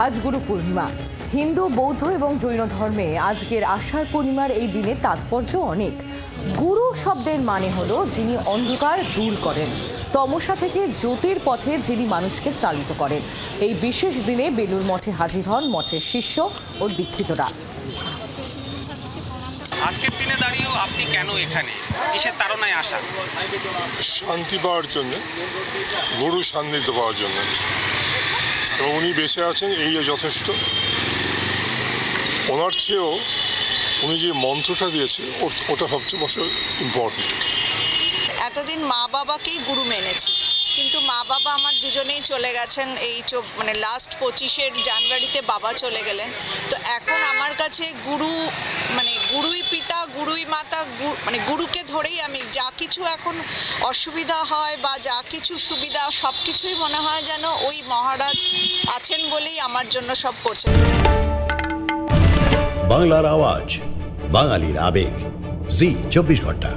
আজ গুরু পূর্ণিমা। হিন্দু, বৌদ্ধ এবং জৈন ধর্মে আজকের আষাঢ় পূর্ণিমার এই দিনে তাৎপর্য অনেক। গুরু শব্দের মানে হলো যিনি অন্ধকার দূর করেন, তমসা থেকে জ্যোতির পথে যিনি মানুষকে চালিত করেন। এই বিশেষ দিনে বেলুড় মঠে হাজির হন মঠের শিষ্য ও দীক্ষিতরা। আজকের দিনে দাঁড়িয়েও আপনি কেন এখানে, কিসের তাড়নায় আসা? শান্তি পাওয়ার জন্য, গুরু সান্নিধ্য পাওয়ার জন্য। এবং উনি বেঁচে আছেন, এই যথেষ্ট। ওনার চেয়েও উনি যে মন্ত্রটা দিয়েছে ওটা সবচেয়ে বড় ইম্পর্টেন্ট। এতদিন মা বাবাকেই গুরু মেনেছি, কিন্তু মা বাবা আমার দুজনেই চলে গেছেন। এই লাস্ট 25শে জানুয়ারিতে বাবা চলে গেলেন। তো এখন আমার কাছে গুরু গুরুই পিতা, গুরুই মাতা, গুরুকে ধরেই আমি যা কিছু এখন অসুবিধা হয় বা যা কিছু সুবিধা সব কিছুই মনে হয় যেন ওই মহারাজ আছেন বলেই আমার জন্য সব করছেন। বাংলার আওয়াজ, বাঙালির আবেগ, জি 24 ঘন্টা।